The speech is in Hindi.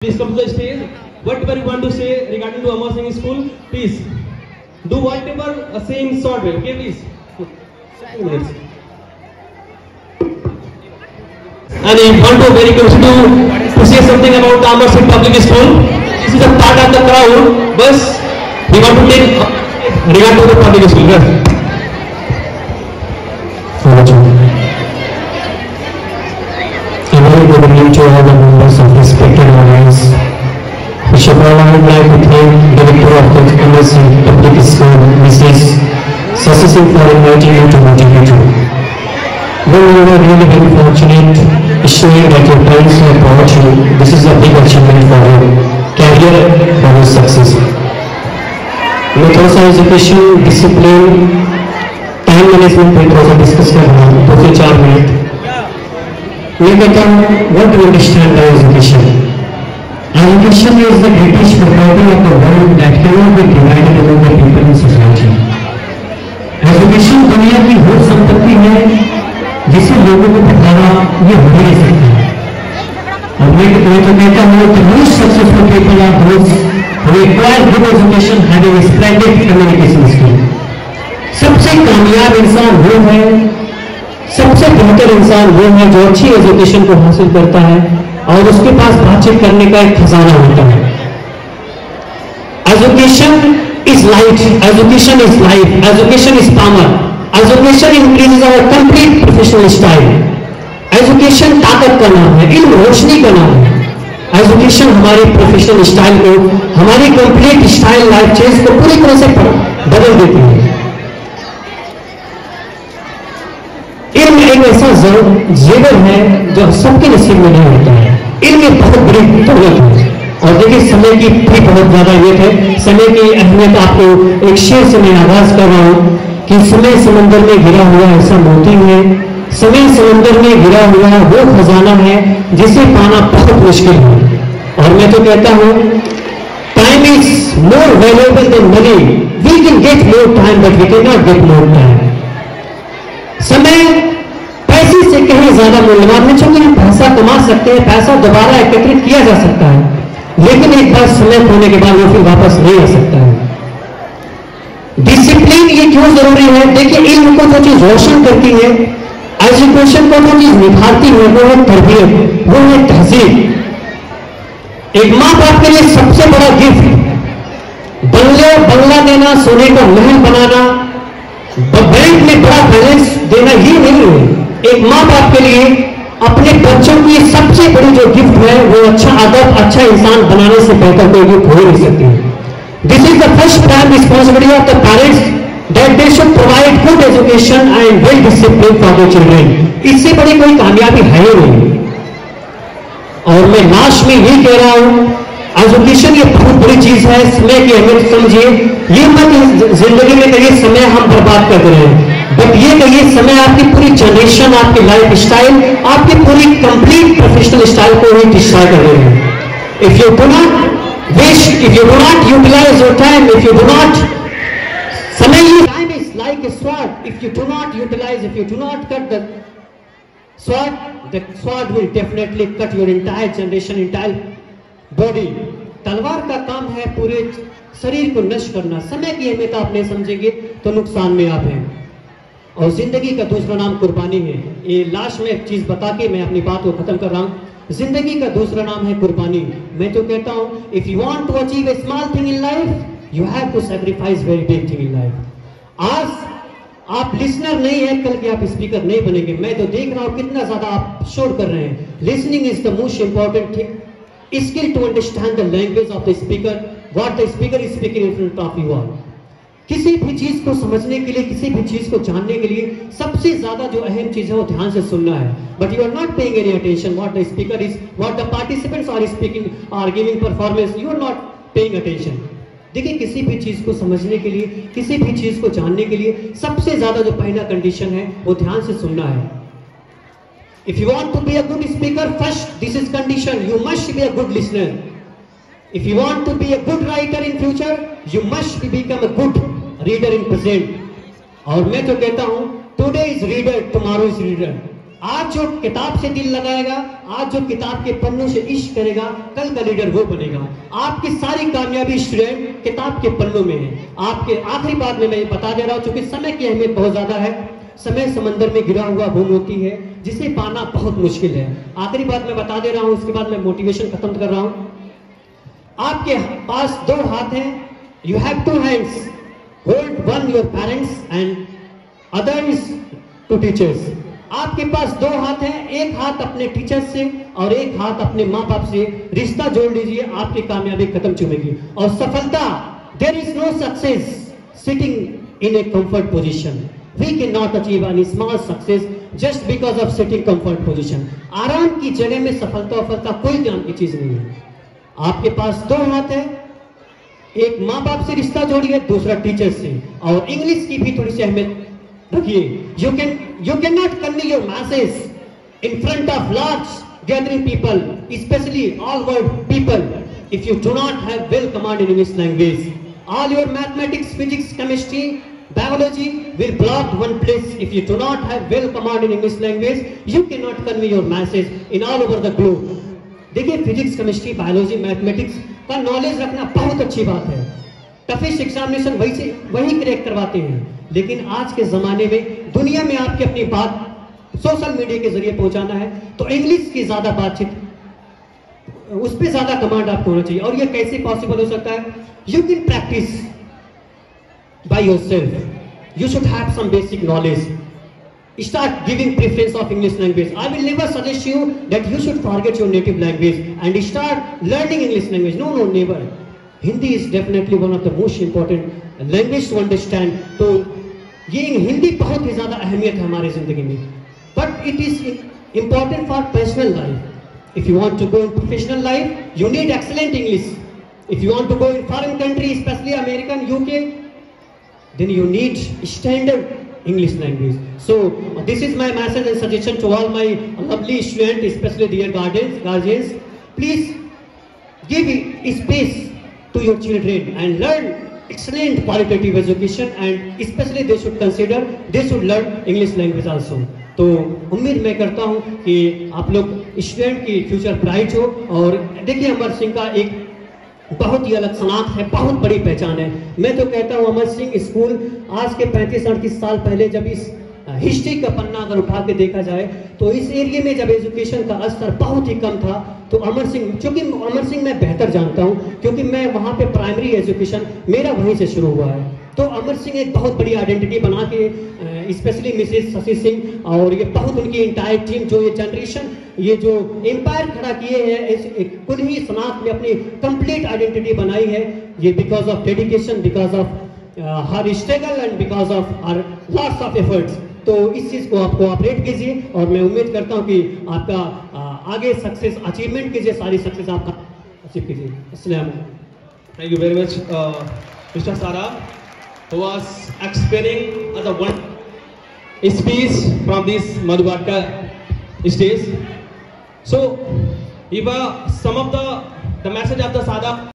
Please come to the stage. Whatever you want to say regarding to Amar Singh School, please do whatever say in short way. Okay, please. 2 minutes. And I want to very quickly to say something about the Amar Singh Public School. This is a part of the crowd, but we want to take regard to the public school. Yes. A very good evening to all the members of this respected audience. First of all, I would like to thank the Director of the MSc Public School, Mrs. Sasi Singh, for inviting you to motivate you. Though you were really very fortunate, showing that your parents have brought you, this is a big achievement for your career, for your success. थोड़ा एजुकेशन डिसिप्लिन टाइम मैनेजमेंट पे थोड़ा सा डिस्कस कर रहा हूँ 2 से 4 मिनट. मैं कहता हूँ what do understand by education. Education is the greatest property of the world that can be divided among the people in society. Education दुनिया की वो संपत्ति है जिसे लोगों को बताना ये हो नहीं सकता है. और मैं तो कहता हूँ the most successful people are those who require good education having a splendid communication skill. सबसे कामयाब इंसान वो है, सबसे बेहतर इंसान वो है जो अच्छी एजुकेशन को हासिल करता है और उसके पास बातचीत करने का एक खजाना होता है. Education is light, education is life, education is power, education increases our complete professional style. Education ताकत का नाम है, इल्म रोशनी का नाम है. एजुकेशन हमारे प्रोफेशनल स्टाइल को, हमारी कंप्लीट स्टाइल लाइफ चेंज को पूरी तरह से बदल देती है. इल्म एक ऐसा जेवर है जो सबके नसीब में नहीं होता है. इल्म एक बहुत बड़ी दौलत है. और देखिए समय की भी बहुत ज्यादा अहमियत है. समय की अहमियत आपको एक शेर से मैं आगाज कर रहा हूं कि समय समंदर में गिरा हुआ ऐसा मोती है, समय समंदर में गिरा हुआ वो खजाना है जिसे पाना बहुत मुश्किल है. और मैं तो कहता हूं time is more valuable than money. We can get more time but we can not get more time. समय पैसे से कहीं ज्यादा मूल्यवान है. चूंकि हम पैसा कमा सकते हैं, पैसा दोबारा एकत्रित किया जा सकता है, लेकिन एक बार समय खोने के बाद वो फिर वापस नहीं आ सकता है. डिसिप्लिन ये क्यों जरूरी है? देखिए इल्म को जो चीज रोशन करती है, एजुकेशन को जो चीज निखारती है, वो है तरबियत, वो है तहजीब. एक मां बाप के लिए सबसे बड़ा गिफ्ट बंगला देना, सोने का महल बनाना, बैंक में बड़ा बैलेंस देना ये नहीं है. एक मां बाप के लिए अपने बच्चों की सबसे बड़ी जो गिफ्ट है वो अच्छा आदत, अच्छा इंसान बनाने से बेहतर कोई गिफ्ट हो नहीं सकती. This is the first prime responsibility of the parents that they should provide good education and well discipline for their children. इससे बड़ी कोई कामयाबी है ही नहीं. और मैं लास्ट में ये कह रहा हूं, एजुकेशन ये बहुत बड़ी चीज है. समय की अहमियत समझिए. ये मत जिंदगी में कहिए समय हम बर्बाद कर रहे हैं, बट ये कहिए समय आपकी पूरी जनरेशन, आपकी लाइफ स्टाइल, आपकी पूरी कंप्लीट प्रोफेशनल स्टाइल को ही डिस्ट्रॉय कर रहे हैं. If you do not waste, if you do not utilise your time, if you do not समय time is like a sword. If you do not utilize, if you do not cut the sword will definitely cut your entire generation, entire body. तलवार का काम है पूरे शरीर को नष्ट करना. समय की अहमियत आप नहीं समझेंगे तो नुकसान में आप हैं. और जिंदगी का दूसरा नाम कुर्बानी है. ये लास्ट में एक चीज बता के मैं अपनी बात को खत्म कर रहा हूं. जिंदगी का दूसरा नाम है कुर्बानी. मैं तो कहता हूं if you want to achieve a small thing in life, you have to sacrifice very big thing in life. आज आप लिसनर नहीं है, कल के आप स्पीकर नहीं बनेंगे. मैं तो देख रहा हूं कितना ज्यादा आप शोर कर रहे हैं. Listening is the most important thing. Skill to understand the language of the speaker, what the speaker is speaking in front of you all. किसी भी चीज को समझने के लिए, किसी भी चीज को जानने के लिए सबसे ज्यादा जो अहम चीज है वो ध्यान से सुनना है. But you are not paying any attention what the speaker is, what the participants are speaking, are giving performance. You are not paying attention. देखिए किसी भी चीज को समझने के लिए, किसी भी चीज को जानने के लिए सबसे ज्यादा जो पहला कंडीशन है वो ध्यान से सुनना है. If you want to be a good speaker, first this is condition, you must be a good listener. If you want to be a good writer in future, you must become a good reader in present. और मैं तो कहता हूं today is reader, tomorrow is reader. आज जो किताब से दिल लगाएगा, आज जो किताब के पन्नों से इश्क करेगा, कल का लीडर वो बनेगा। आपकी सारी कामयाबी स्टूडेंट किताब के पन्नों में है। आपके आखिरी बात में मैं बता दे रहा हूं, क्योंकि समय की अहमियत बहुत ज्यादा है। समय समंदर में गिरा हुआ बूंद होती है जिसे पाना बहुत मुश्किल है। आखिरी बात मैं बता दे रहा हूं, उसके बाद मैं मोटिवेशन खत्म कर रहा हूं। आपके पास दो हाथ हैं, you have two hands, hold one your parents and others to teachers. आपके पास दो हाथ हैं, एक हाथ अपने टीचर्स से और एक हाथ अपने माँ बाप से रिश्ता जोड़ लीजिए, आपकी कामयाबी कदम चूमेगी। और सफलता, there is no success sitting in a comfort position. We can not achieve any small success just because of sitting comfort position. आराम की जगह में सफलता कोई नाम की चीज नहीं है। आपके पास दो हाथ है, एक माँ बाप से रिश्ता जोड़िए, दूसरा टीचर से। और इंग्लिश की भी थोड़ी सी अहमियत रखिए। You cannot convey your masses in front of large gathering people, especially all world people, if you do not have well command in English language. All your mathematics, physics, chemistry, biology will block one place. If you do not have well command in English language, you cannot convey your masses in all over the globe. देखिए, फिजिक्स, केमिस्ट्री, बायोलॉजी, मैथमेटिक्स का नॉलेज रखना बहुत अच्छी बात है। टफेस्ट एग्जामिनेशन वही क्रैक करवाते हैं, लेकिन आज के जमाने में दुनिया में आपकी अपनी बात सोशल मीडिया के जरिए पहुंचाना है, तो इंग्लिश की ज्यादा बातचीत, उस पर ज्यादा कमांड आपको होना चाहिए। और ये कैसे पॉसिबल हो सकता है? You can practise by yourself. You should have some basic knowledge. Start giving preference of English language. I will never suggest you that you should forget your native language and start learning English language. No, never. Hindi is definitely one of the most important language to understand. तो ये हिंदी बहुत ही ज्यादा अहमियत है हमारी जिंदगी में, but it is important for personal life. If you want to go in professional life, you need excellent English. If you want to go in foreign country, especially American, UK, then you need standard English language. So this is my message and suggestion to all my lovely students, especially dear guardians. Please give space to your children and learn excellent qualitative education, and especially they should learn English language also. तो उम्मीद मैं करता हूँ कि आप लोग स्टूडेंट की फ्यूचर ब्राइट हो। और देखिए, अमर सिंह का एक बहुत ही अलग सनात है, बहुत बड़ी पहचान है। मैं तो कहता हूँ अमर सिंह स्कूल आज के 35-38 साल पहले जब इस हिस्ट्री का पन्ना अगर उठा के देखा जाए तो इस एरिया में जब एजुकेशन का स्तर बहुत ही कम था, तो अमर सिंह, क्योंकि अमर सिंह मैं बेहतर जानता हूँ क्योंकि मैं वहाँ पे प्राइमरी एजुकेशन मेरा वहीं से शुरू हुआ है। तो अमर सिंह एक बहुत बड़ी आइडेंटिटी बना के, स्पेशली मिसेस शशि सिंह और ये बहुत उनकी इंटायर टीम, जो ये जनरेशन, ये जो एम्पायर खड़ा किए हैं, खुद ही सनात में अपनी कंप्लीट आइडेंटिटी बनाई है। ये because of dedication, because of her struggle and because of her lots of efforts. तो इस चीज को आप कोऑपरेट कीजिए और मैं उम्मीद करता हूँ कि आपका आगे सक्सेस अचीवमेंट कीजिए, सारी सक्सेस आपका अचीव कीजिए। अस्सलाम वालेकुम। Thank you very much, Mr. Sara, who was explaining as a one speech from this Madhubatka stage. So, if some of the message of the Sada